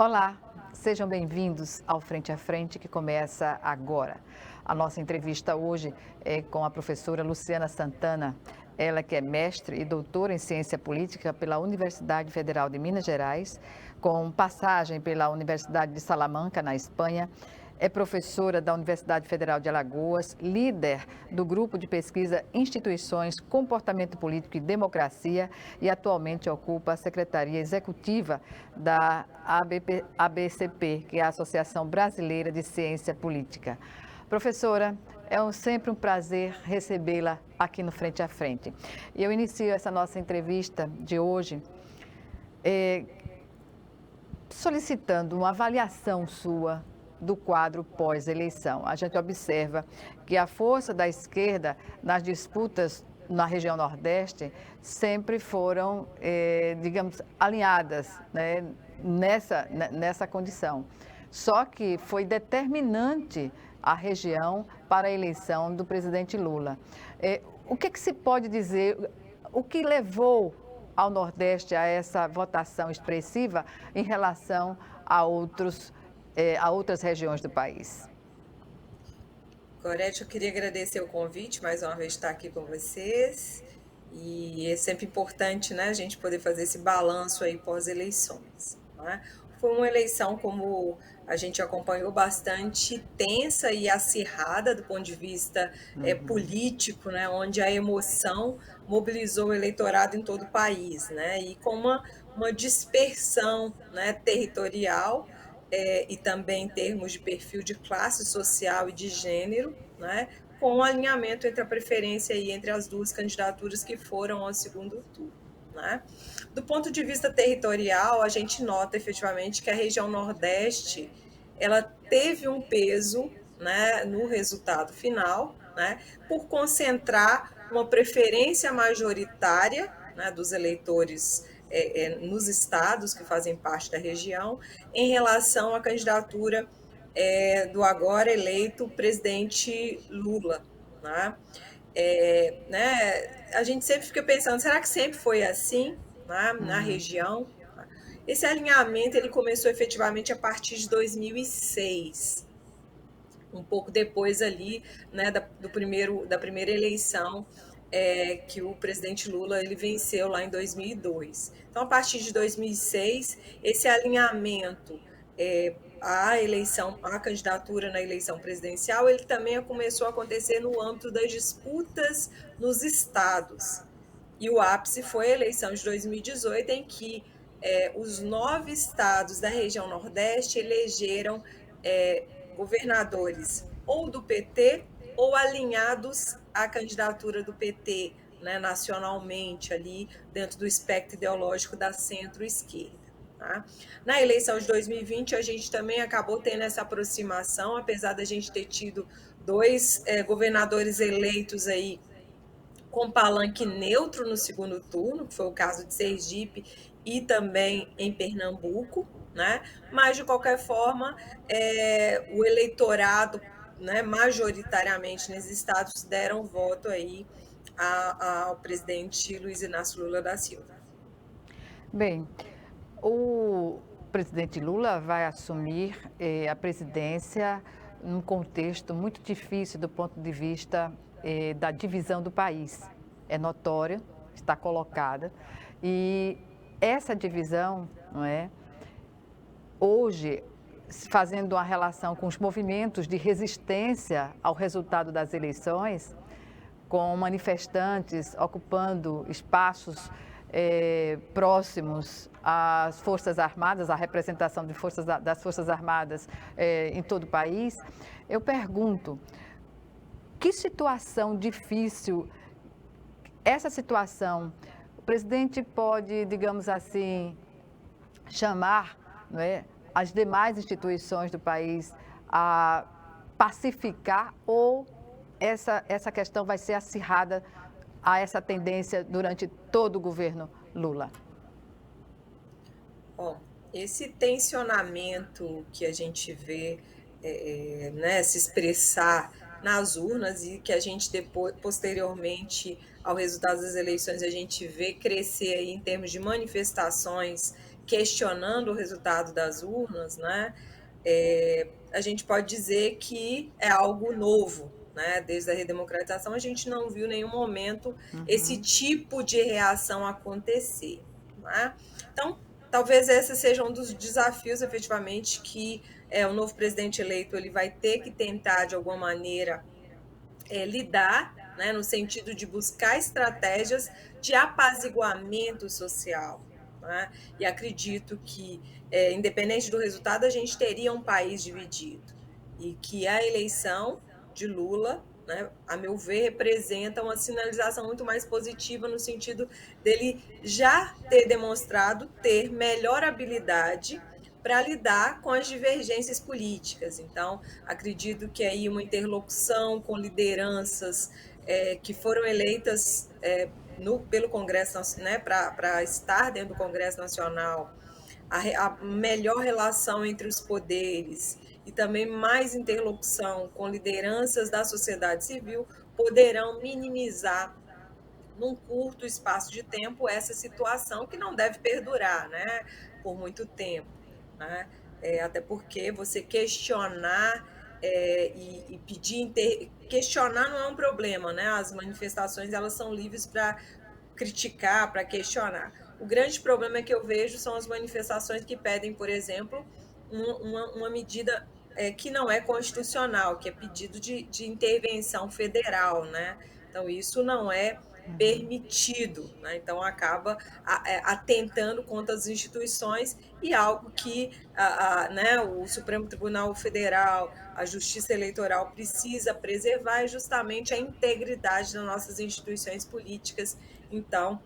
Olá, sejam bem-vindos ao Frente a Frente que começa agora. A nossa entrevista hoje é com a professora Luciana Santana, ela que é mestre e doutora em Ciência Política pela Universidade Federal de Minas Gerais, com passagem pela Universidade de Salamanca, na Espanha. É professora da Universidade Federal de Alagoas, líder do grupo de pesquisa Instituições, Comportamento Político e Democracia e atualmente ocupa a secretaria executiva da ABCP, que é a Associação Brasileira de Ciência Política. Professora, sempre um prazer recebê-la aqui no Frente a Frente. E eu inicio essa nossa entrevista de hoje solicitando uma avaliação sua do quadro pós-eleição. A gente observa que a força da esquerda nas disputas na região Nordeste sempre foram, digamos, alinhadas, né, nessa condição. Só que foi determinante a região para a eleição do presidente Lula. O que se pode dizer, o que levou ao Nordeste a essa votação expressiva em relação a outras regiões do país? Gorete, eu queria agradecer o convite, mais uma vez estar aqui com vocês. E é sempre importante, né, a gente poder fazer esse balanço aí pós-eleições, né? Foi uma eleição, como a gente acompanhou, bastante tensa e acirrada do ponto de vista político, né, onde a emoção mobilizou o eleitorado em todo o país, né, e com uma dispersão, né, territorial, e também em termos de perfil de classe social e de gênero, né, com um alinhamento entre a preferência e entre as duas candidaturas que foram ao segundo turno, né? Do ponto de vista territorial, a gente nota efetivamente que a região Nordeste ela teve um peso, né, no resultado final, né, por concentrar uma preferência majoritária, né, dos eleitores nos estados que fazem parte da região em relação à candidatura do agora eleito presidente Lula, né? A gente sempre fica pensando, será que sempre foi assim, né, na região? Esse alinhamento ele começou efetivamente a partir de 2006, um pouco depois ali, né, da primeira eleição que o presidente Lula ele venceu lá em 2002. Então, a partir de 2006, esse alinhamento a candidatura na eleição presidencial, ele também começou a acontecer no âmbito das disputas nos estados. E o ápice foi a eleição de 2018, em que os 9 estados da região Nordeste elegeram governadores ou do PT ou alinhados à candidatura do PT, né, nacionalmente, ali dentro do espectro ideológico da centro-esquerda. Tá? Na eleição de 2020, a gente também acabou tendo essa aproximação, apesar da gente ter tido 2 governadores eleitos aí com palanque neutro no segundo turno, que foi o caso de Sergipe e também em Pernambuco, né? Mas, de qualquer forma, o eleitorado, né, majoritariamente nesses estados deram voto aí ao presidente Luiz Inácio Lula da Silva. Bem, o presidente Lula vai assumir a presidência num contexto muito difícil do ponto de vista da divisão do país. É notória, está colocada, e essa divisão, não é, hoje, fazendo uma relação com os movimentos de resistência ao resultado das eleições, com manifestantes ocupando espaços próximos às Forças Armadas, à representação das Forças Armadas em todo o país, eu pergunto, que situação difícil, essa situação, o presidente pode, digamos assim, chamar, não é, as demais instituições do país a pacificar, ou essa questão vai ser acirrada a essa tendência durante todo o governo Lula? Bom, esse tensionamento que a gente vê né, se expressar nas urnas e que a gente depois, posteriormente ao resultado das eleições, a gente vê crescer aí em termos de manifestações questionando o resultado das urnas, né, a gente pode dizer que é algo novo, né? Desde a redemocratização, a gente não viu em nenhum momento esse tipo de reação acontecer, né? Então, talvez esse seja um dos desafios, efetivamente, que o novo presidente eleito ele vai ter que tentar, de alguma maneira, lidar, né, no sentido de buscar estratégias de apaziguamento social. Né? E acredito que, independente do resultado, a gente teria um país dividido. E que a eleição de Lula, né, a meu ver, representa uma sinalização muito mais positiva no sentido dele já ter demonstrado ter melhor habilidade para lidar com as divergências políticas. Então, acredito que aí uma interlocução com lideranças que foram eleitas pelo Congresso, né, para estar dentro do Congresso Nacional, a melhor relação entre os poderes e também mais interlocução com lideranças da sociedade civil poderão minimizar num curto espaço de tempo essa situação que não deve perdurar, né, por muito tempo, né? Até porque você questionar e pedir questionar não é um problema, né? As manifestações elas são livres para criticar, para questionar. O grande problema que eu vejo são as manifestações que pedem, por exemplo, uma medida que não é constitucional, que é pedido de intervenção federal, né? Então, isso não é permitido, né? Então acaba atentando contra as instituições e algo que né, o Supremo Tribunal Federal, a Justiça Eleitoral precisa preservar é justamente a integridade das nossas instituições políticas. Então,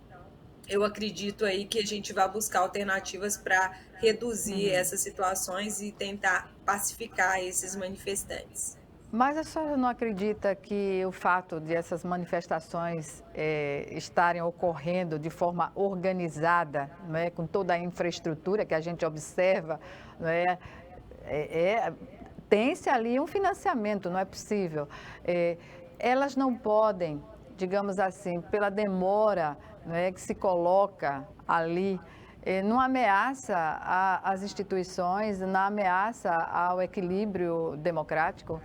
eu acredito aí que a gente vai buscar alternativas para reduzir essas situações e tentar pacificar esses manifestantes. Mas a senhora não acredita que o fato de essas manifestações estarem ocorrendo de forma organizada, não é, com toda a infraestrutura que a gente observa, não é, tem-se ali um financiamento, não é possível. Elas não podem, digamos assim, pela demora, não é, que se coloca ali, não ameaça às instituições, não ameaça ao equilíbrio democrático?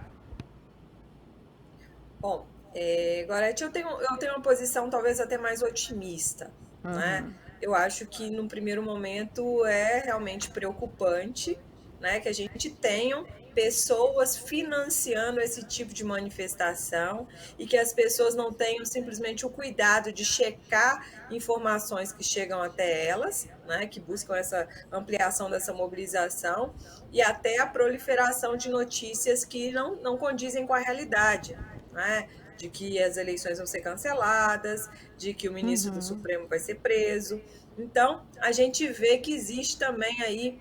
Bom, Gorete, eu tenho uma posição talvez até mais otimista, né? Eu acho que num primeiro momento é realmente preocupante, né, que a gente tenha pessoas financiando esse tipo de manifestação e que as pessoas não tenham simplesmente o cuidado de checar informações que chegam até elas, né, que buscam essa ampliação dessa mobilização e até a proliferação de notícias que não condizem com a realidade, né? De que as eleições vão ser canceladas, de que o ministro do Supremo vai ser preso. Então, a gente vê que existe também aí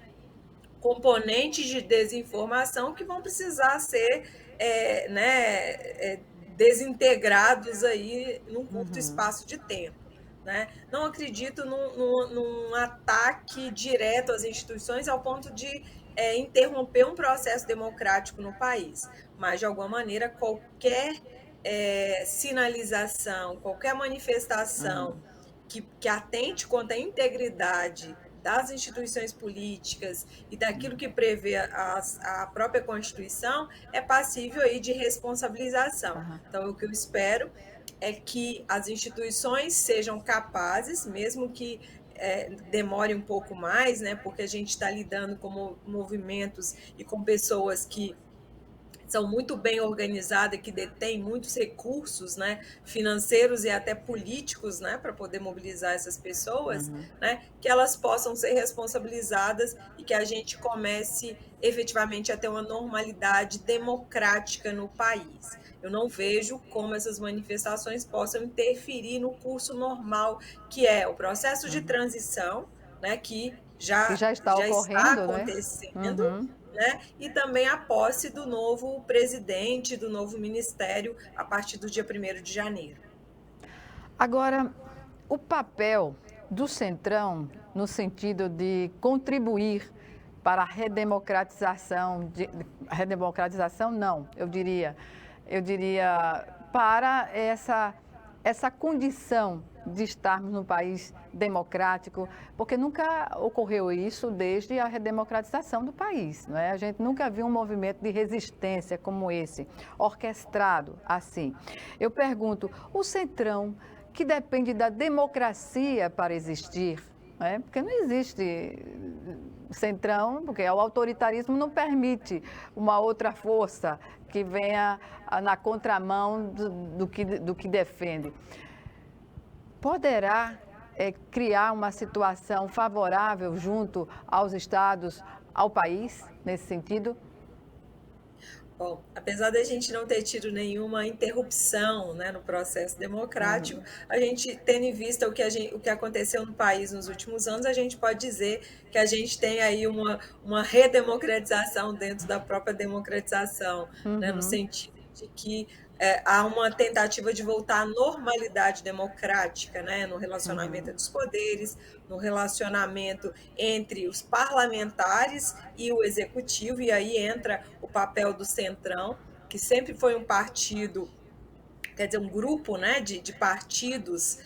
componentes de desinformação que vão precisar ser desintegrados aí num curto espaço de tempo. Né? Não acredito num ataque direto às instituições ao ponto de interromper um processo democrático no país, mas de alguma maneira qualquer sinalização, qualquer manifestação que atente contra a integridade das instituições políticas e daquilo que prevê a própria Constituição é passível aí de responsabilização. Então, o que eu espero é que as instituições sejam capazes, mesmo que demore um pouco mais, né, porque a gente está lidando com movimentos e com pessoas que são muito bem organizadas, que detêm muitos recursos, né, financeiros e até políticos, né, para poder mobilizar essas pessoas, né, que elas possam ser responsabilizadas e que a gente comece efetivamente a ter uma normalidade democrática no país. Eu não vejo como essas manifestações possam interferir no curso normal, que é o processo de transição, né, que Que já está já está ocorrendo, né? acontecendo, né? E também a posse do novo presidente, do novo ministério, a partir do dia 1º de janeiro. Agora, o papel do Centrão no sentido de contribuir para a redemocratização não, eu diria para essa condição de estarmos num país democrático, porque nunca ocorreu isso desde a redemocratização do país, não é? A gente nunca viu um movimento de resistência como esse, orquestrado assim. Eu pergunto, o Centrão, que depende da democracia para existir, não é? Porque não existe Centrão, porque o autoritarismo não permite uma outra força que venha na contramão do que defende. Poderá criar uma situação favorável junto aos estados, ao país, nesse sentido? Bom, apesar da gente não ter tido nenhuma interrupção, né, no processo democrático, a gente, tendo em vista o que aconteceu no país nos últimos anos, a gente pode dizer que a gente tem aí uma redemocratização dentro da própria democratização, né, no sentido de que há uma tentativa de voltar à normalidade democrática, né, no relacionamento dos poderes, no relacionamento entre os parlamentares e o executivo, e aí entra o papel do Centrão, que sempre foi um partido, quer dizer, um grupo, né, de partidos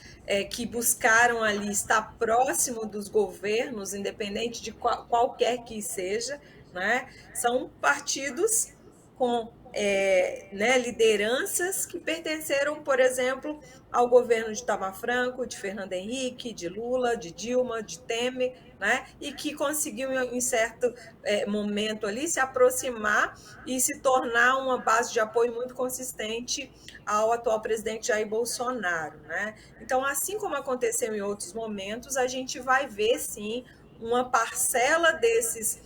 que buscaram ali estar próximo dos governos, independente de qualquer que seja, né? São partidos com né, lideranças que pertenceram, por exemplo, ao governo de Itamar Franco, de Fernando Henrique, de Lula, de Dilma, de Temer, né, e que conseguiu, em certo momento ali, se aproximar e se tornar uma base de apoio muito consistente ao atual presidente Jair Bolsonaro, né? Então, assim como aconteceu em outros momentos, a gente vai ver, sim, uma parcela desses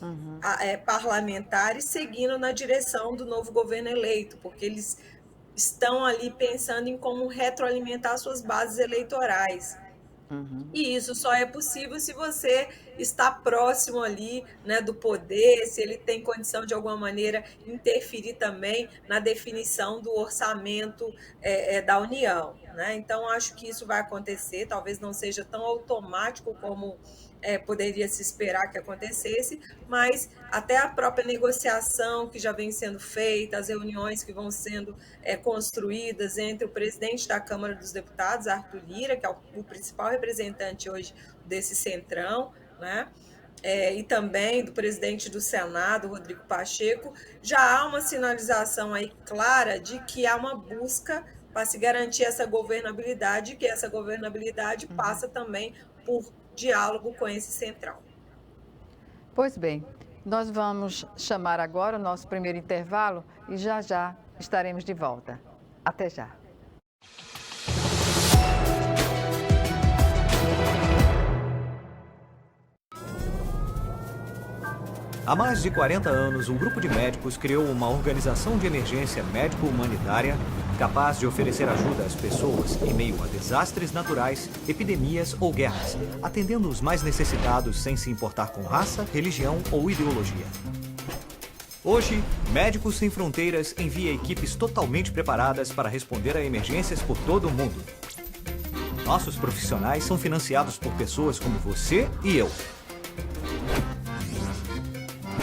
parlamentares seguindo na direção do novo governo eleito, porque eles estão ali pensando em como retroalimentar suas bases eleitorais. E isso só é possível se você está próximo ali, né, do poder, se ele tem condição de alguma maneira interferir também na definição do orçamento da União, né? Então acho que isso vai acontecer, talvez não seja tão automático como poderia se esperar que acontecesse, mas até a própria negociação que já vem sendo feita, as reuniões que vão sendo construídas entre o presidente da Câmara dos Deputados, Arthur Lira, que é o principal representante hoje desse centrão, né? E também do presidente do Senado, Rodrigo Pacheco, já há uma sinalização aí clara de que há uma busca para se garantir essa governabilidade, que essa governabilidade passa também por diálogo com esse centrão. Pois bem, nós vamos chamar agora o nosso primeiro intervalo e já já estaremos de volta. Até já. Há mais de 40 anos, um grupo de médicos criou uma organização de emergência médico-humanitária capaz de oferecer ajuda às pessoas em meio a desastres naturais, epidemias ou guerras, atendendo os mais necessitados sem se importar com raça, religião ou ideologia. Hoje, Médicos Sem Fronteiras envia equipes totalmente preparadas para responder a emergências por todo o mundo. Nossos profissionais são financiados por pessoas como você e eu.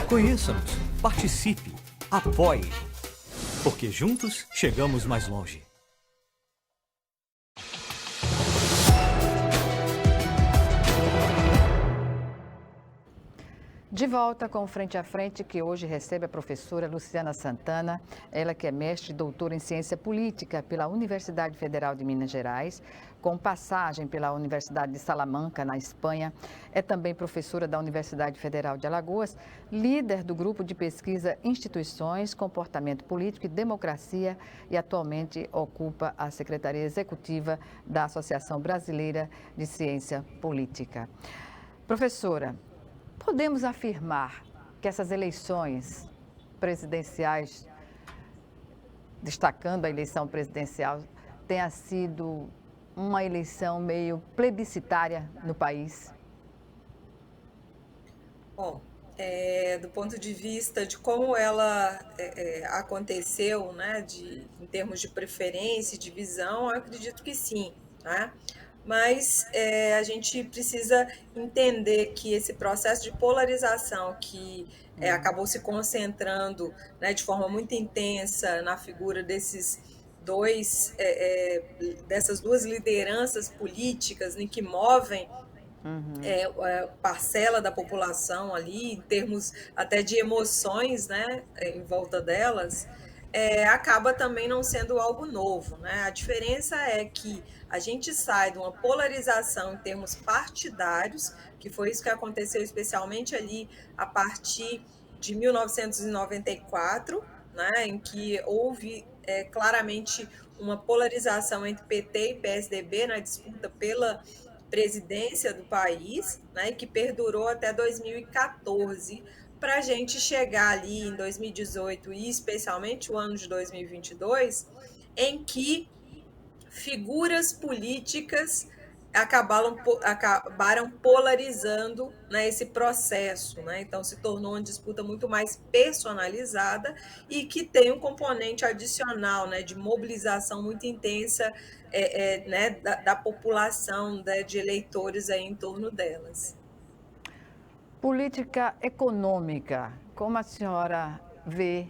Conheça-nos, participe, apoie, porque juntos chegamos mais longe. De volta com o Frente a Frente, que hoje recebe a professora Luciana Santana, ela que é mestre e doutora em Ciência Política pela Universidade Federal de Minas Gerais, com passagem pela Universidade de Salamanca, na Espanha. É também professora da Universidade Federal de Alagoas, líder do grupo de pesquisa Instituições, Comportamento Político e Democracia e atualmente ocupa a Secretaria Executiva da Associação Brasileira de Ciência Política. Professora, podemos afirmar que essas eleições presidenciais, destacando a eleição presidencial, tenha sido uma eleição meio plebiscitária no país? Bom, do ponto de vista de como ela aconteceu, né, em termos de preferência e de visão, eu acredito que sim, né? Mas a gente precisa entender que esse processo de polarização que acabou se concentrando, né, de forma muito intensa na figura dessas duas lideranças políticas, né, que movem parcela da população ali, em termos até de emoções, né, em volta delas, acaba também não sendo algo novo, né? A diferença é que a gente sai de uma polarização em termos partidários, que foi isso que aconteceu especialmente ali a partir de 1994, né, em que houve claramente uma polarização entre PT e PSDB na disputa pela presidência do país, né, que perdurou até 2014, para a gente chegar ali em 2018 e especialmente o ano de 2022, em que figuras políticas acabaram polarizando, né, esse processo, né? Então se tornou uma disputa muito mais personalizada e que tem um componente adicional, né, de mobilização muito intensa, né, da população, né, de eleitores aí em torno delas. Política econômica, como a senhora vê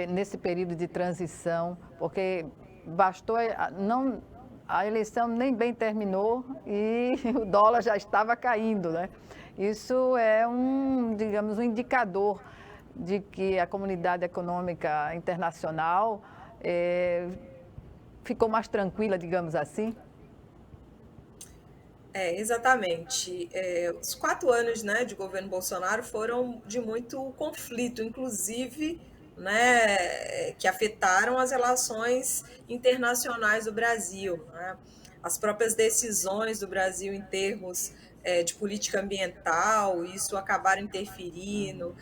nesse período de transição? Porque bastou, não, a eleição nem bem terminou e o dólar já estava caindo, né? Isso é digamos, um indicador de que a comunidade econômica internacional ficou mais tranquila, digamos assim. Exatamente. Os 4 anos, né, de governo Bolsonaro foram de muito conflito, inclusive, né, que afetaram as relações internacionais do Brasil, né? As próprias decisões do Brasil em termos de política ambiental, isso acabaram interferindo,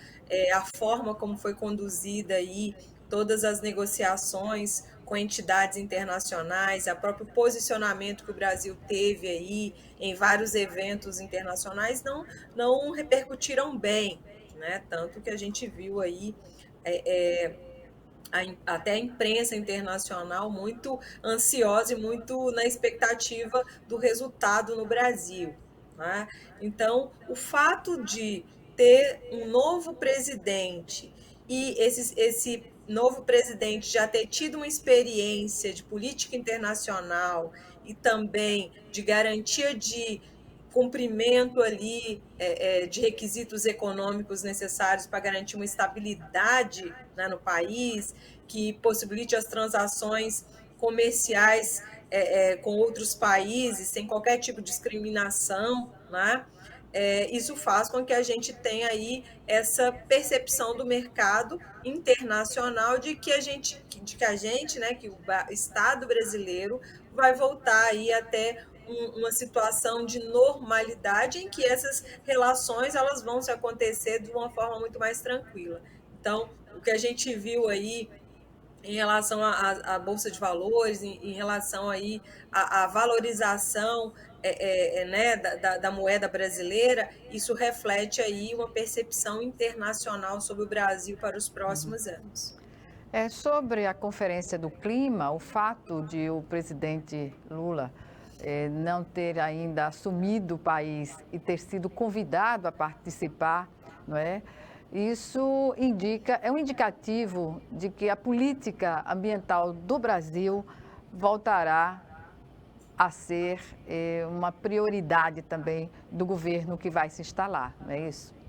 a forma como foi conduzida aí todas as negociações com entidades internacionais, o próprio posicionamento que o Brasil teve aí em vários eventos internacionais não repercutiram bem, né? Tanto que a gente viu aí até a imprensa internacional muito ansiosa e muito na expectativa do resultado no Brasil, né? Então, o fato de ter um novo presidente e esse novo presidente já ter tido uma experiência de política internacional e também de garantia de cumprimento ali de requisitos econômicos necessários para garantir uma estabilidade, né, no país, que possibilite as transações comerciais com outros países sem qualquer tipo de discriminação, né? Isso faz com que a gente tenha aí essa percepção do mercado internacional de que a gente, né, que o Estado brasileiro vai voltar aí até uma situação de normalidade em que essas relações elas vão se acontecer de uma forma muito mais tranquila. Então, o que a gente viu aí em relação à Bolsa de Valores, em relação aí à valorização né, da moeda brasileira, isso reflete aí uma percepção internacional sobre o Brasil para os próximos anos. Sobre a Conferência do Clima, o fato de o presidente Lula não ter ainda assumido o país e ter sido convidado a participar, não é? Isso é um indicativo de que a política ambiental do Brasil voltará a ser uma prioridade também do governo que vai se instalar, não é isso?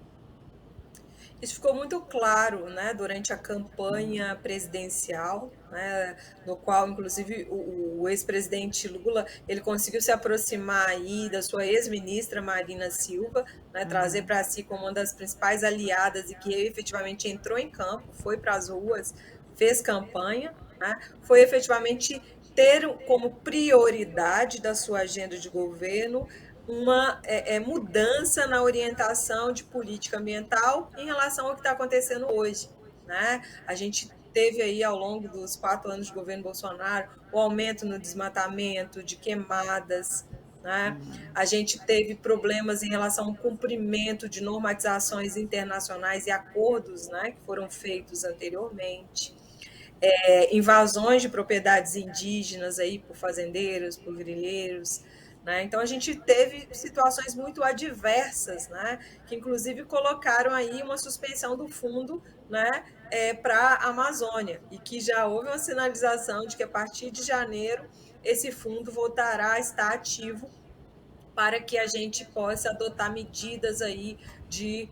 Isso ficou muito claro, né, durante a campanha presidencial, né, no qual, inclusive, o ex-presidente Lula ele conseguiu se aproximar aí da sua ex-ministra Marina Silva, né, trazer para si como uma das principais aliadas e que efetivamente entrou em campo, foi para as ruas, fez campanha, né, foi efetivamente ter como prioridade da sua agenda de governo uma mudança na orientação de política ambiental em relação ao que está acontecendo hoje, né? A gente teve aí ao longo dos 4 anos de governo Bolsonaro o aumento no desmatamento, de queimadas, né? A gente teve problemas em relação ao cumprimento de normatizações internacionais e acordos, né, que foram feitos anteriormente. Invasões de propriedades indígenas aí por fazendeiros, por grileiros, né? Então, a gente teve situações muito adversas, né? Que, inclusive, colocaram aí uma suspensão do fundo, né? Para a Amazônia, e que já houve uma sinalização de que, a partir de janeiro, esse fundo voltará a estar ativo para que a gente possa adotar medidas aí de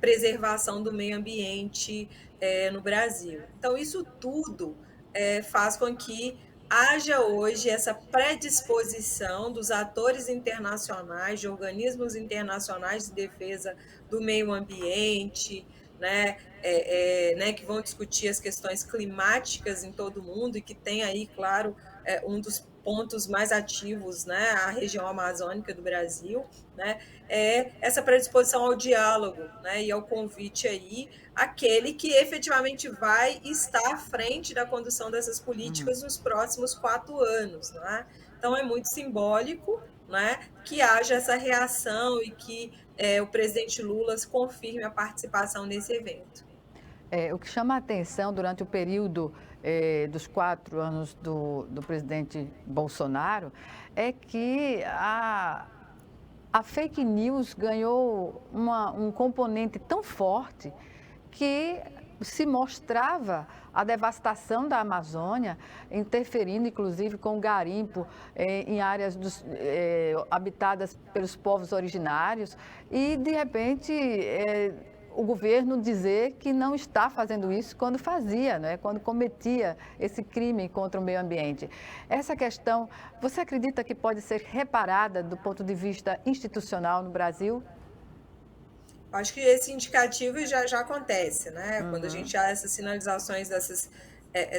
preservação do meio ambiente no Brasil. Então, isso tudo faz com que haja hoje essa predisposição dos atores internacionais, de organismos internacionais de defesa do meio ambiente, né, que vão discutir as questões climáticas em todo o mundo e que tem aí, claro, um dos pontos mais ativos, né, a região amazônica do Brasil, né, é essa predisposição ao diálogo, né, e ao convite aí, aquele que efetivamente vai estar à frente da condução dessas políticas nos próximos 4 anos, né? Então, é muito simbólico, né, que haja essa reação e que o presidente Lula confirme a participação nesse evento. O que chama a atenção durante o período dos 4 anos do presidente Bolsonaro é que a fake news ganhou um componente tão forte que se mostrava a devastação da Amazônia, interferindo inclusive com o garimpo em áreas habitadas pelos povos originários e, de repente, o governo dizer que não está fazendo isso quando fazia, né? Quando cometia esse crime contra o meio ambiente. Essa questão, você acredita que pode ser reparada do ponto de vista institucional no Brasil? Acho que esse indicativo já acontece, né? Quando a gente há essas sinalizações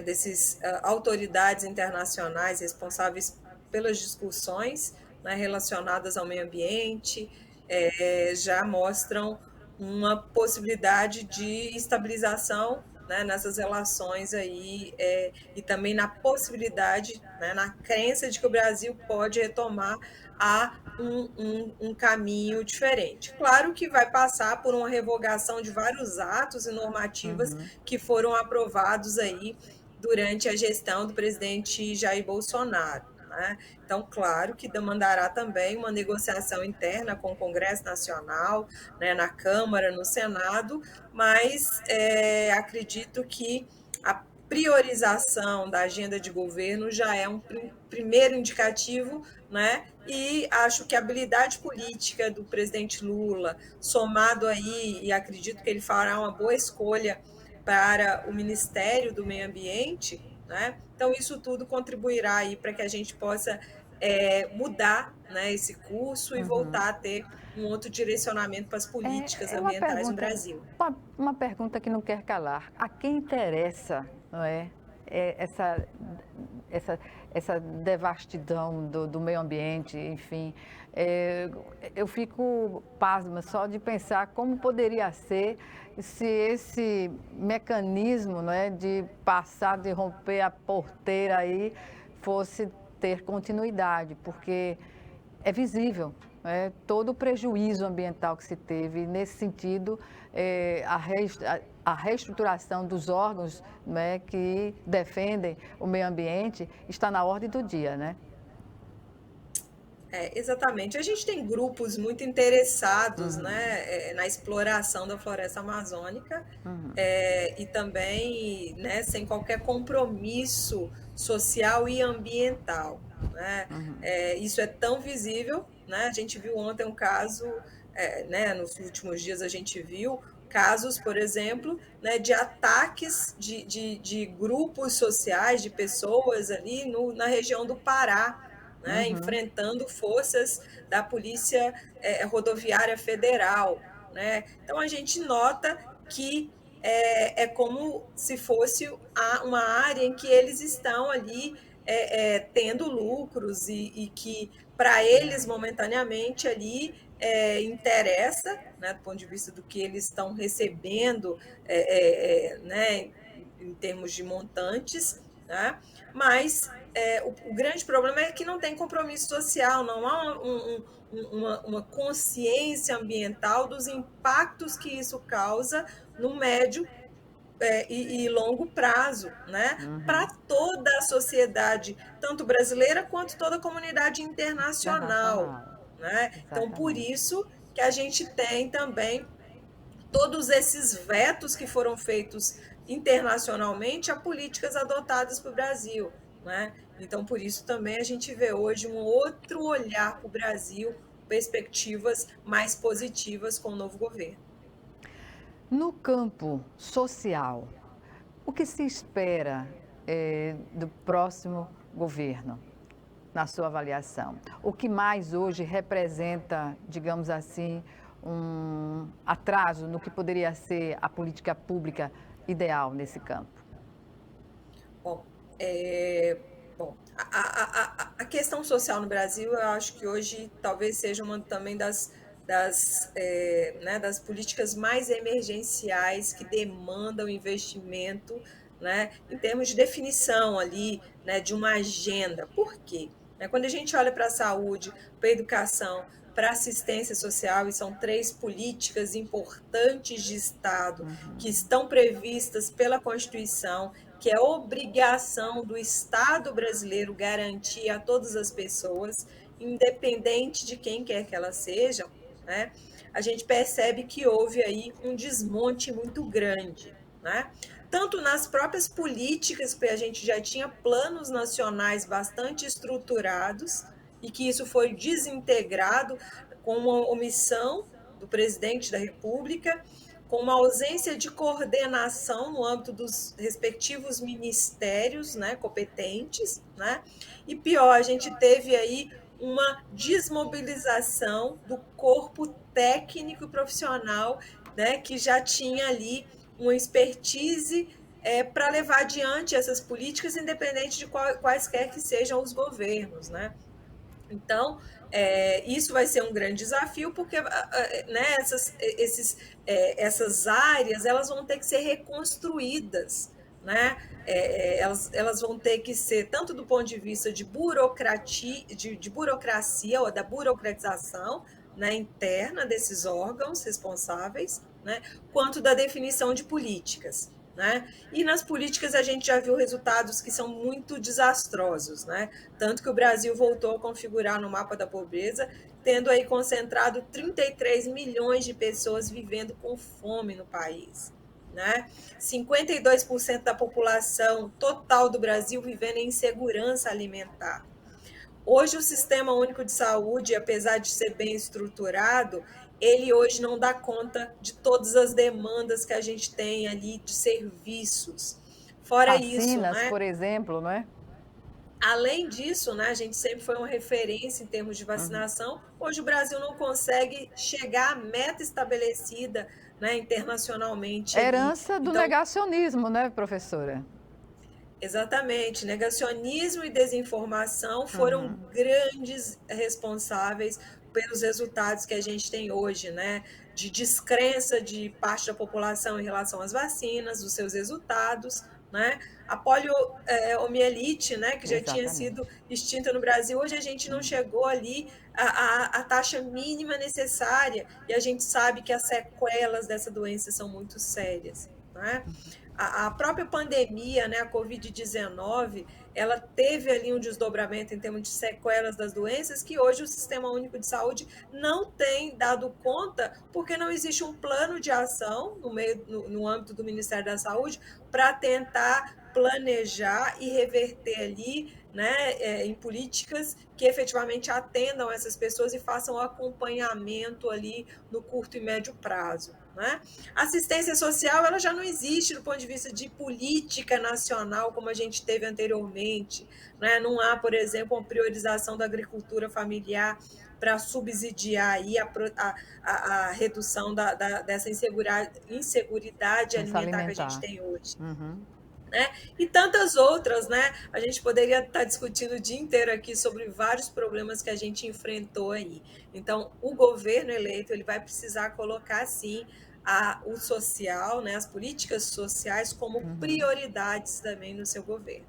desses autoridades internacionais responsáveis pelas discussões, né, relacionadas ao meio ambiente, já mostram uma possibilidade de estabilização, né, nessas relações aí, e também na possibilidade, né, na crença de que o Brasil pode retomar um caminho diferente. Claro que vai passar por uma revogação de vários atos e normativas que foram aprovados aí durante a gestão do presidente Jair Bolsonaro, né? Então, claro que demandará também uma negociação interna com o Congresso Nacional, né, na Câmara, no Senado, mas acredito que a priorização da agenda de governo já é um primeiro indicativo, né? E acho que a habilidade política do presidente Lula, somado aí, e acredito que ele fará uma boa escolha para o Ministério do Meio Ambiente, né? Então, isso tudo contribuirá aí para que a gente possa mudar, né, esse curso e voltar a ter um outro direcionamento para as políticas ambientais no Brasil. Uma pergunta que não quer calar. A quem interessa, não é, essa devastidão do meio ambiente, enfim? Eu fico pasma só de pensar como poderia ser se esse mecanismo, não é, de passar, de romper a porteira aí, fosse ter continuidade, porque é visível todo o prejuízo ambiental que se teve. Nesse sentido, a reestruturação dos órgãos, né, que defendem o meio ambiente está na ordem do dia, né? Exatamente. A gente tem grupos muito interessados, né, na exploração da floresta amazônica, e também, né, sem qualquer compromisso social e ambiental, né? Isso é tão visível, né? A gente viu ontem um caso, né, nos últimos dias a gente viu casos, por exemplo, né, de ataques de grupos sociais, de pessoas ali na região do Pará, né, enfrentando forças da Polícia Rodoviária Federal, né? Então, a gente nota que é como se fosse uma área em que eles estão ali tendo lucros e que, para eles, momentaneamente, ali interessa, né, do ponto de vista do que eles estão recebendo, né, em termos de montantes, né? Mas o grande problema é que não tem compromisso social, não há uma consciência ambiental dos impactos que isso causa no médio e longo prazo, né? Para toda a sociedade, tanto brasileira quanto toda a comunidade internacional, né? Então, por isso que a gente tem também todos esses vetos que foram feitos internacionalmente a políticas adotadas para o Brasil, né? Então, por isso também a gente vê hoje um outro olhar para o Brasil, perspectivas mais positivas com o novo governo. No campo social, o que se espera do próximo governo, na sua avaliação? O que mais hoje representa, digamos assim, um atraso no que poderia ser a política pública ideal nesse campo? Bom, a questão social no Brasil, eu acho que hoje talvez seja uma também das políticas mais emergenciais que demandam investimento, né, em termos de definição ali, né, de uma agenda. Por quê? Quando a gente olha para a saúde, para a educação, para a assistência social, e são 3 políticas importantes de Estado que estão previstas pela Constituição, que é obrigação do Estado brasileiro garantir a todas as pessoas, independente de quem quer que elas sejam, né? A gente percebe que houve aí um desmonte muito grande, né? Tanto nas próprias políticas, porque a gente já tinha planos nacionais bastante estruturados e que isso foi desintegrado com uma omissão do presidente da República, com uma ausência de coordenação no âmbito dos respectivos ministérios, né, competentes, né? E pior, a gente teve aí uma desmobilização do corpo técnico e profissional, né, que já tinha ali uma expertise para levar adiante essas políticas, independente de quaisquer que sejam os governos, né? Então, isso vai ser um grande desafio, porque né, essas áreas elas vão ter que ser reconstruídas, né? Elas vão ter que ser, tanto do ponto de vista de burocracia ou da burocratização, né, interna desses órgãos responsáveis, né, quanto da definição de políticas. Né? E nas políticas a gente já viu resultados que são muito desastrosos, né? Tanto que o Brasil voltou a configurar no mapa da pobreza, tendo aí concentrado 33 milhões de pessoas vivendo com fome no país, né? 52% da população total do Brasil vivendo em insegurança alimentar. Hoje o Sistema Único de Saúde, apesar de ser bem estruturado, ele hoje não dá conta de todas as demandas que a gente tem ali de serviços. Fora Vacinas, isso, né? por exemplo, não é? Além disso, né, a gente sempre foi uma referência em termos de vacinação. Hoje o Brasil não consegue chegar à meta estabelecida, né, internacionalmente. Herança do negacionismo, né, professora? Exatamente, negacionismo e desinformação foram grandes responsáveis pelos resultados que a gente tem hoje, né? De descrença de parte da população em relação às vacinas, dos seus resultados, né? A poliomielite, né? Que já tinha sido extinta no Brasil, hoje a gente não chegou ali à taxa mínima necessária, e a gente sabe que as sequelas dessa doença são muito sérias, né? A própria pandemia, né, a Covid-19, ela teve ali um desdobramento em termos de sequelas das doenças que hoje o Sistema Único de Saúde não tem dado conta, porque não existe um plano de ação no âmbito do Ministério da Saúde para tentar planejar e reverter ali, né, em políticas que efetivamente atendam essas pessoas e façam o acompanhamento ali no curto e médio prazo. Né? A assistência social ela já não existe do ponto de vista de política nacional como a gente teve anteriormente. Né? Não há, por exemplo, uma priorização da agricultura familiar para subsidiar aí a redução dessa inseguridade alimentar que a gente tem hoje. Né? E tantas outras, né? A gente poderia estar discutindo o dia inteiro aqui sobre vários problemas que a gente enfrentou aí. Então, o governo eleito ele vai precisar colocar, sim, o social, né? As políticas sociais como prioridades também no seu governo.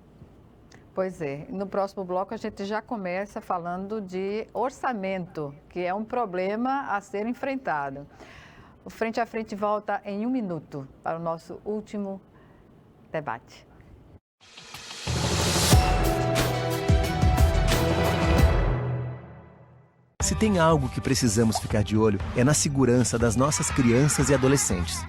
Pois é. No próximo bloco a gente já começa falando de orçamento, que é um problema a ser enfrentado. O Frente a Frente volta em 1 minuto para o nosso último debate. Se tem algo que precisamos ficar de olho, é na segurança das nossas crianças e adolescentes.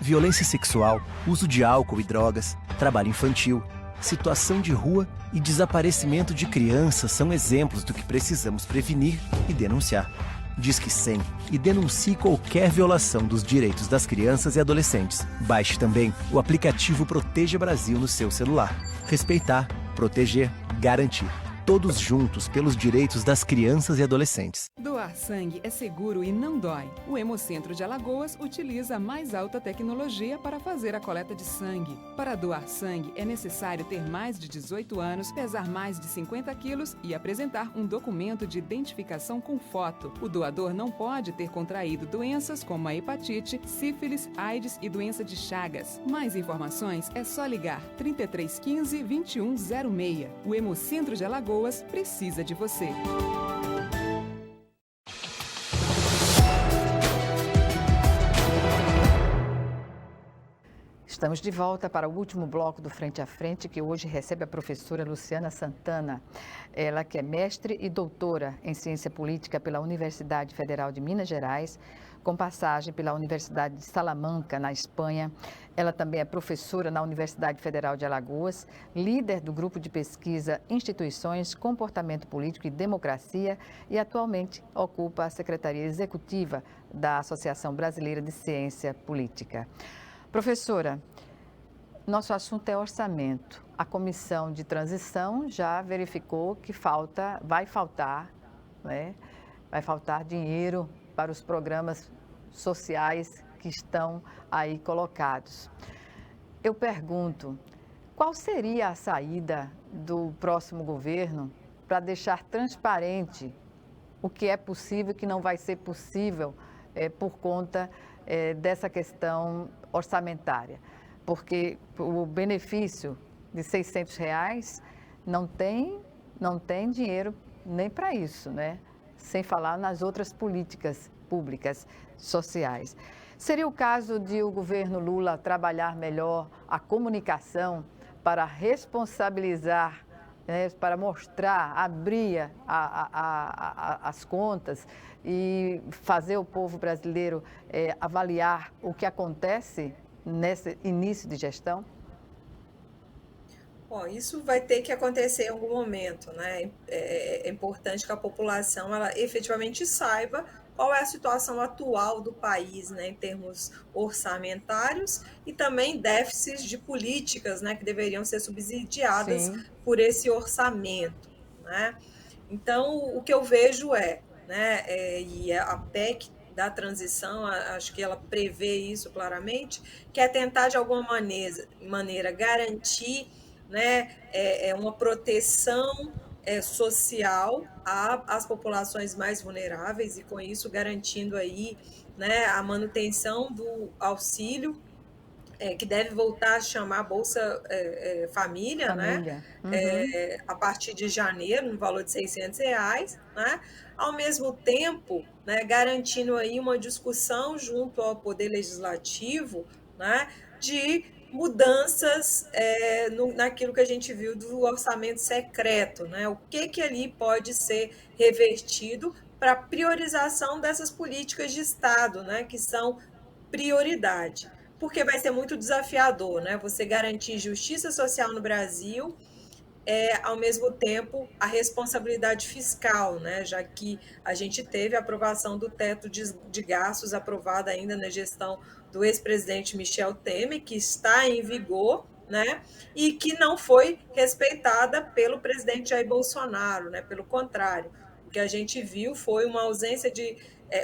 Violência sexual, uso de álcool e drogas, trabalho infantil, situação de rua e desaparecimento de crianças são exemplos do que precisamos prevenir e denunciar. Disque 100 e denuncie qualquer violação dos direitos das crianças e adolescentes. Baixe também o aplicativo Proteja Brasil no seu celular. Respeitar, proteger, garantir. Todos juntos pelos direitos das crianças e adolescentes. Doar sangue é seguro e não dói. O Hemocentro de Alagoas utiliza a mais alta tecnologia para fazer a coleta de sangue. Para doar sangue, é necessário ter mais de 18 anos, pesar mais de 50 quilos e apresentar um documento de identificação com foto. O doador não pode ter contraído doenças como a hepatite, sífilis, AIDS e doença de Chagas. Mais informações é só ligar 3315 2106. O Hemocentro de Alagoas precisa de você. Estamos de volta para o último bloco do Frente a Frente, que hoje recebe a professora Luciana Santana. Ela que é mestre e doutora em Ciência Política pela Universidade Federal de Minas Gerais, com passagem pela Universidade de Salamanca, na Espanha. Ela também é professora na Universidade Federal de Alagoas, líder do grupo de pesquisa Instituições, Comportamento Político e Democracia e atualmente ocupa a Secretaria Executiva da Associação Brasileira de Ciência Política. Professora, nosso assunto é orçamento. A Comissão de Transição já verificou que vai faltar dinheiro para os programas sociais que estão aí colocados. Eu pergunto, qual seria a saída do próximo governo para deixar transparente o que é possível e o que não vai ser possível por conta dessa questão orçamentária? Porque o benefício de R$600 não tem dinheiro nem para isso, né? Sem falar nas outras políticas públicas sociais. Seria o caso de o governo Lula trabalhar melhor a comunicação para responsabilizar, né, para mostrar, abrir as contas e fazer o povo brasileiro avaliar o que acontece nesse início de gestão? Bom, isso vai ter que acontecer em algum momento, né? É importante que a população ela efetivamente saiba qual é a situação atual do país, né, em termos orçamentários e também déficits de políticas, né, que deveriam ser subsidiadas Sim. por esse orçamento, né? Então, o que eu vejo e a PEC da transição, acho que ela prevê isso claramente, que é tentar de alguma maneira garantir, né, uma proteção social às populações mais vulneráveis e com isso garantindo aí, né, a manutenção do auxílio, que deve voltar a chamar Bolsa Família, né? Uhum. A partir de janeiro, no valor de R$600, né? Ao mesmo tempo, né, garantindo aí uma discussão junto ao Poder Legislativo, né, de mudanças naquilo que a gente viu do orçamento secreto, né? O que ali pode ser revertido para priorização dessas políticas de Estado, né, que são prioridade. Porque vai ser muito desafiador, né? Você garantir justiça social no Brasil, ao mesmo tempo, a responsabilidade fiscal, né? Já que a gente teve a aprovação do teto de gastos aprovada ainda na gestão do ex-presidente Michel Temer, que está em vigor, né? E que não foi respeitada pelo presidente Jair Bolsonaro, né? Pelo contrário, o que a gente viu foi uma ausência de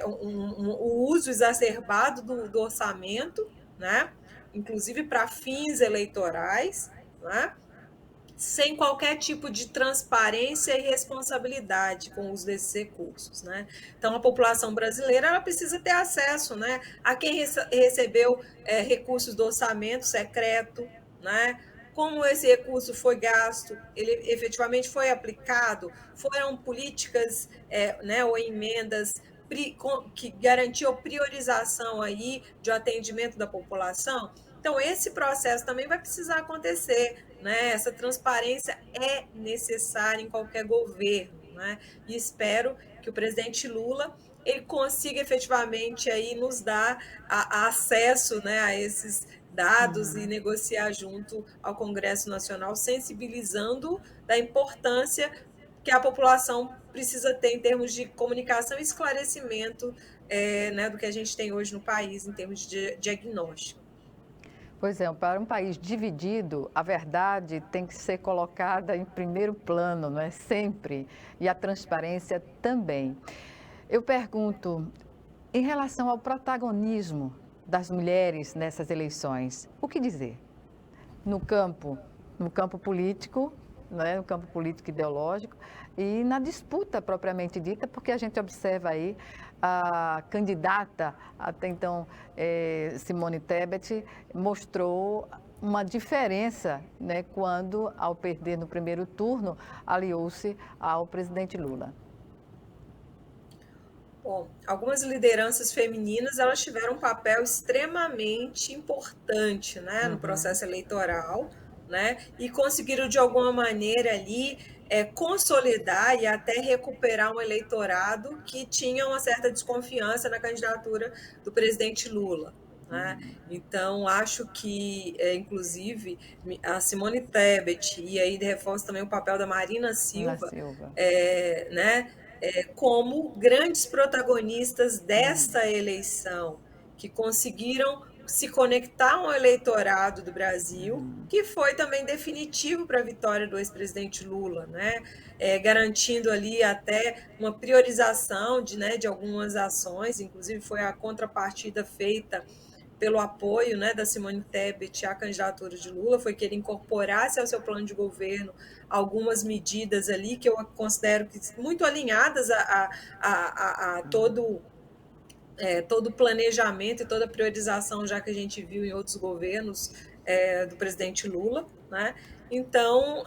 o uso exacerbado do orçamento, né? Inclusive para fins eleitorais, né? Sem qualquer tipo de transparência e responsabilidade com o uso desses recursos, né? Então, a população brasileira ela precisa ter acesso, né, a quem recebeu recursos do orçamento secreto, né? Como esse recurso foi gasto, ele efetivamente foi aplicado, foram políticas né, ou emendas que garantiu priorização aí de atendimento da população. Então, esse processo também vai precisar acontecer, né? Essa transparência é necessária em qualquer governo, né? E espero que o presidente Lula ele consiga efetivamente aí nos dar acesso, né, a esses dados e negociar junto ao Congresso Nacional, sensibilizando da importância que a população precisa ter em termos de comunicação e esclarecimento né, do que a gente tem hoje no país em termos de diagnóstico. Pois é, para um país dividido, a verdade tem que ser colocada em primeiro plano, não é? Sempre. E a transparência também. Eu pergunto, em relação ao protagonismo das mulheres nessas eleições, o que dizer? No campo político, né? No campo político ideológico e na disputa propriamente dita, porque a gente observa aí a candidata, até então Simone Tebet, mostrou uma diferença, né, quando, ao perder no primeiro turno, aliou-se ao presidente Lula. Bom, algumas lideranças femininas elas tiveram um papel extremamente importante, né, no processo eleitoral, né, e conseguiram de alguma maneira ali consolidar e até recuperar um eleitorado que tinha uma certa desconfiança na candidatura do presidente Lula. Né? Então, acho que, inclusive, a Simone Tebet, e aí reforço também o papel da Marina Silva, né? Como grandes protagonistas dessa eleição, que conseguiram se conectar ao eleitorado do Brasil, que foi também definitivo para a vitória do ex-presidente Lula, né? Garantindo ali até uma priorização de algumas ações, inclusive foi a contrapartida feita pelo apoio, né, da Simone Tebet à candidatura de Lula, foi que ele incorporasse ao seu plano de governo algumas medidas ali que eu considero que muito alinhadas a todo o planejamento e toda a priorização já que a gente viu em outros governos do presidente Lula, né? Então,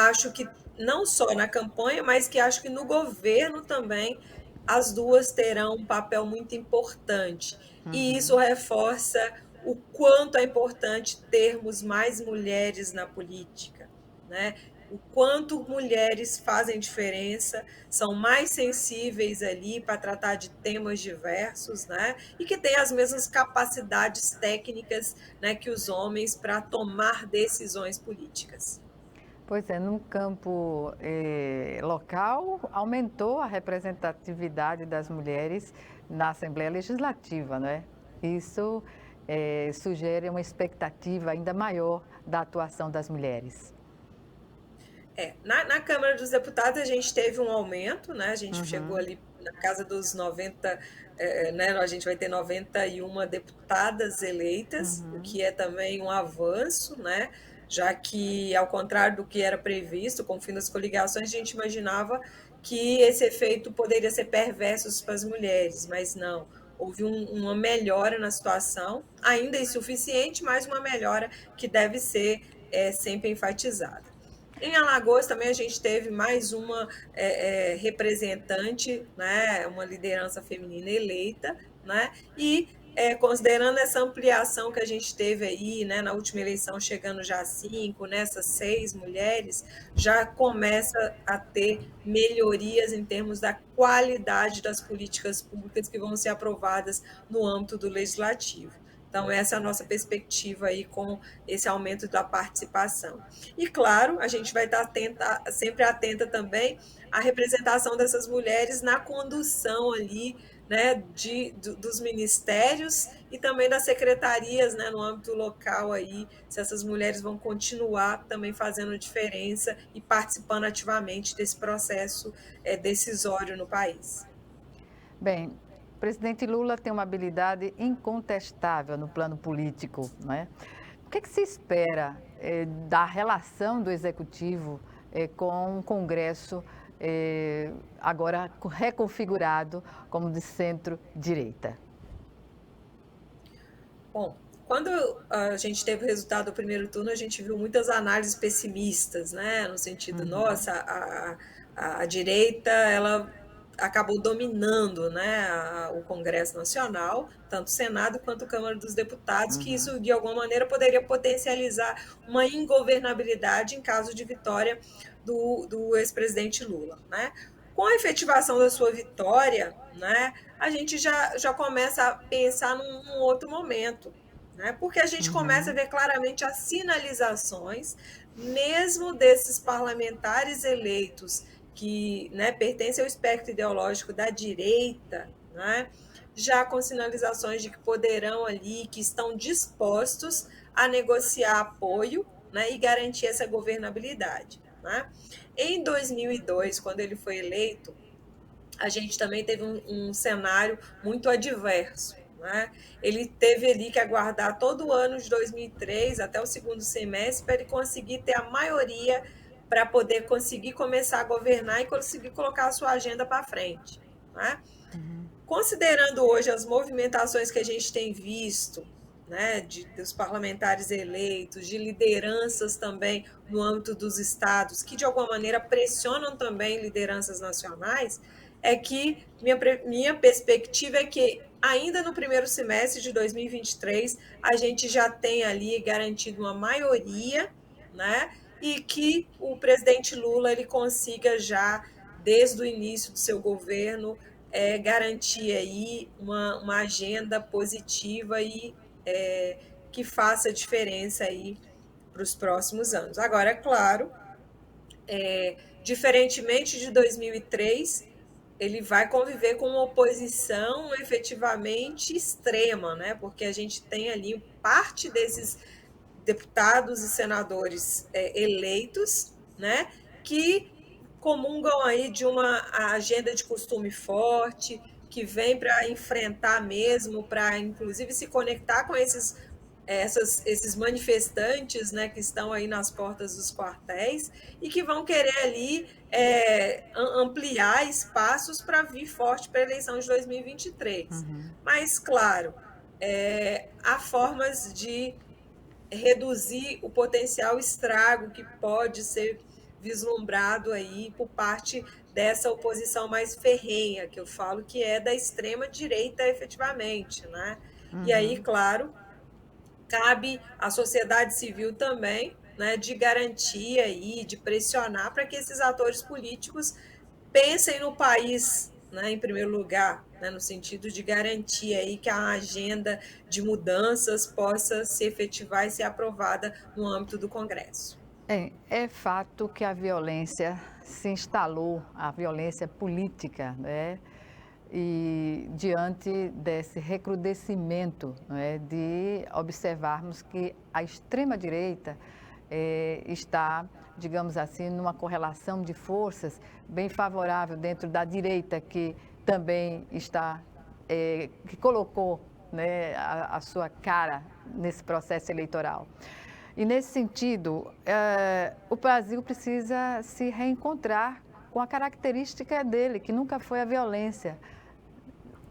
acho que não só na campanha, mas que acho que no governo também as duas terão um papel muito importante. E isso reforça o quanto é importante termos mais mulheres na política, né? O quanto mulheres fazem diferença, são mais sensíveis ali para tratar de temas diversos, né? E que têm as mesmas capacidades técnicas, né, que os homens para tomar decisões políticas. Pois é, no campo local, aumentou a representatividade das mulheres na Assembleia Legislativa, né? Isso sugere uma expectativa ainda maior da atuação das mulheres. Na Câmara dos Deputados a gente teve um aumento, né? A gente chegou ali na casa dos 90, né? A gente vai ter 91 deputadas eleitas, o que é também um avanço, né? Já que, ao contrário do que era previsto, com o fim das coligações, a gente imaginava que esse efeito poderia ser perverso para as mulheres, mas não. Houve uma melhora na situação, ainda insuficiente, mas uma melhora que deve ser sempre enfatizada. Em Alagoas também a gente teve mais uma representante, né, uma liderança feminina eleita, né, e considerando essa ampliação que a gente teve aí, né, na última eleição, chegando já a 5, nessas 6 mulheres, já começa a ter melhorias em termos da qualidade das políticas públicas que vão ser aprovadas no âmbito do legislativo. Então, essa é a nossa perspectiva aí com esse aumento da participação. E, claro, a gente vai estar sempre atenta também à representação dessas mulheres na condução ali, né, dos ministérios e também das secretarias, né, no âmbito local aí, se essas mulheres vão continuar também fazendo diferença e participando ativamente desse processo decisório no país. Bem, o presidente Lula tem uma habilidade incontestável no plano político, não é? O que se espera da relação do Executivo com o Congresso agora reconfigurado como de centro-direita? Bom, quando a gente teve o resultado do primeiro turno, a gente viu muitas análises pessimistas, né? No sentido, nossa, a direita, ela acabou dominando, né, o Congresso Nacional, tanto o Senado quanto a Câmara dos Deputados, que isso, de alguma maneira, poderia potencializar uma ingovernabilidade em caso de vitória do ex-presidente Lula, né? Com a efetivação da sua vitória, né, a gente já começa a pensar num outro momento, né? Porque a gente começa a ver claramente as sinalizações, mesmo desses parlamentares eleitos que, né, pertencem ao espectro ideológico da direita, né, já com sinalizações de que poderão ali, que estão dispostos a negociar apoio, né, e garantir essa governabilidade, né? Em 2002, quando ele foi eleito, a gente também teve um cenário muito adverso, né? Ele teve ali que aguardar todo o ano de 2003 até o segundo semestre para ele conseguir ter a maioria para poder conseguir começar a governar e conseguir colocar a sua agenda para frente, né? Considerando hoje as movimentações que a gente tem visto, né, dos parlamentares eleitos, de lideranças também no âmbito dos estados, que de alguma maneira pressionam também lideranças nacionais, é que minha perspectiva é que ainda no primeiro semestre de 2023 a gente já tem ali garantido uma maioria, né, e que o presidente Lula ele consiga já, desde o início do seu governo, garantir aí uma agenda positiva e que faça diferença aí para os próximos anos. Agora, é claro, diferentemente de 2003, ele vai conviver com uma oposição efetivamente extrema, né? Porque a gente tem ali parte desses deputados e senadores eleitos, né, que comungam aí de uma agenda de costume forte, que vem para enfrentar mesmo, para inclusive se conectar com esses manifestantes, né, que estão aí nas portas dos quartéis e que vão querer ali ampliar espaços para vir forte para a eleição de 2023. Mas, claro, há formas de reduzir o potencial estrago que pode ser vislumbrado aí por parte dessa oposição mais ferrenha, que eu falo que é da extrema-direita efetivamente, né? E aí, claro, cabe à sociedade civil também, né, de garantir aí, de pressionar para que esses atores políticos pensem no país, né, em primeiro lugar, né, no sentido de garantir aí que a agenda de mudanças possa se efetivar e ser aprovada no âmbito do Congresso. É fato que a violência se instalou, a violência política, né? E diante desse recrudescimento, né, de observarmos que a extrema-direita está, digamos assim, numa correlação de forças bem favorável dentro da direita, que também está, que colocou, né, a sua cara nesse processo eleitoral. E nesse sentido, o Brasil precisa se reencontrar com a característica dele, que nunca foi a violência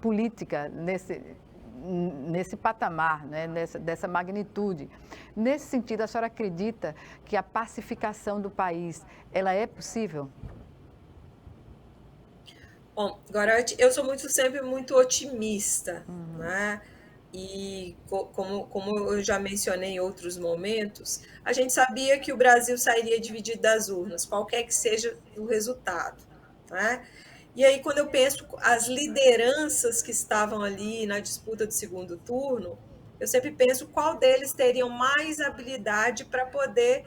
política nesse patamar, né, dessa magnitude. Nesse sentido, a senhora acredita que a pacificação do país, ela é possível? Bom, agora eu sou sempre muito otimista, né? E como eu já mencionei em outros momentos, a gente sabia que o Brasil sairia dividido das urnas, qualquer que seja o resultado, né? E aí, quando eu penso as lideranças que estavam ali na disputa do segundo turno, eu sempre penso qual deles teriam mais habilidade para poder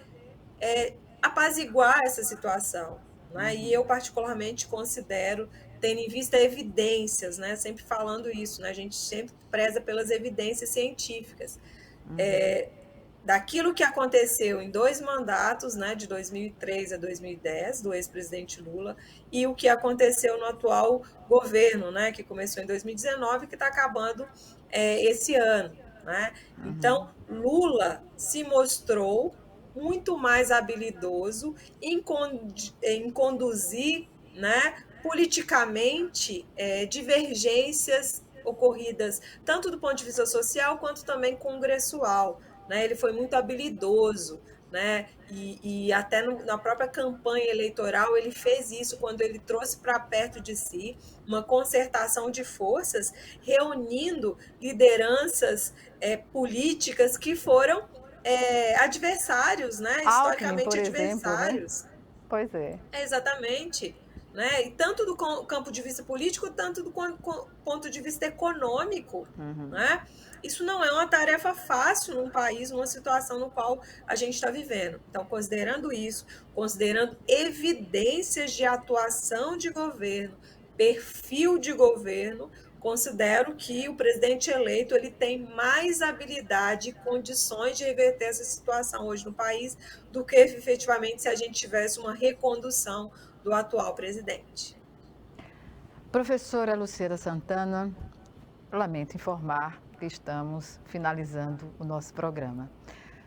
apaziguar essa situação, né? E eu particularmente considero, tendo em vista evidências, né? Sempre falando isso, né? A gente sempre preza pelas evidências científicas. Daquilo que aconteceu em 2 mandatos, né, de 2003 a 2010, do ex-presidente Lula, e o que aconteceu no atual governo, né, que começou em 2019 e que está acabando esse ano, né? Então, Lula se mostrou muito mais habilidoso em conduzir, né, politicamente divergências ocorridas tanto do ponto de vista social quanto também congressual, né? Ele foi muito habilidoso né? E até na própria campanha eleitoral ele fez isso, quando ele trouxe para perto de si uma concertação de forças, reunindo lideranças políticas que foram adversários, né? Alckmin, por Historicamente exemplo, né? adversários. Pois é. Exatamente. Né? E tanto do campo de vista político, tanto do ponto de vista econômico. Né? Isso não é uma tarefa fácil num país, numa situação no qual a gente está vivendo. Então, considerando isso, considerando evidências de atuação de governo, perfil de governo, considero que o presidente eleito ele tem mais habilidade e condições de reverter essa situação hoje no país do que efetivamente se a gente tivesse uma recondução do atual presidente. Professora Luciana Santana, lamento informar que estamos finalizando o nosso programa.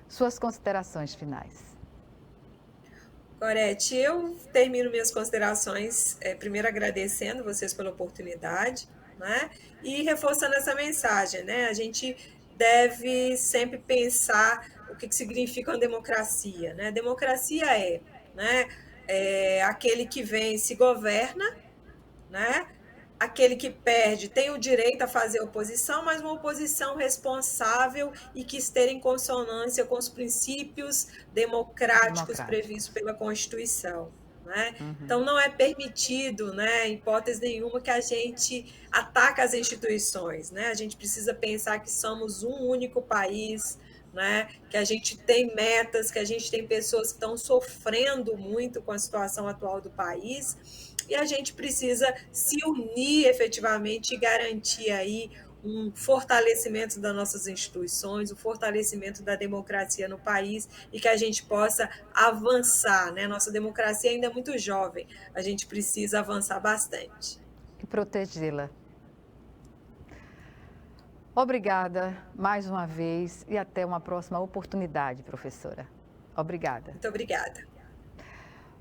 Suas considerações finais. Gorete, eu termino minhas considerações primeiro agradecendo vocês pela oportunidade, né? E reforçando essa mensagem, né? A gente deve sempre pensar o que significa uma democracia, né? Democracia né? Aquele que vence governa, né? Aquele que perde tem o direito a fazer oposição, mas uma oposição responsável e que esteja em consonância com os princípios democráticos previstos pela Constituição. Né? Então, não é permitido, né, em hipótese nenhuma, que a gente ataque as instituições. Né? A gente precisa pensar que somos um único país, né? Que a gente tem metas, que a gente tem pessoas que estão sofrendo muito com a situação atual do país, e a gente precisa se unir efetivamente e garantir aí um fortalecimento das nossas instituições, o fortalecimento da democracia no país e que a gente possa avançar, né? Nossa democracia ainda é muito jovem, a gente precisa avançar bastante. E protegê-la. Obrigada mais uma vez e até uma próxima oportunidade, professora. Obrigada. Muito obrigada.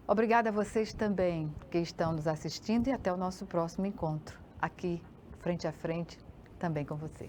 Obrigada a vocês também que estão nos assistindo e até o nosso próximo encontro, aqui, frente a frente, também com você.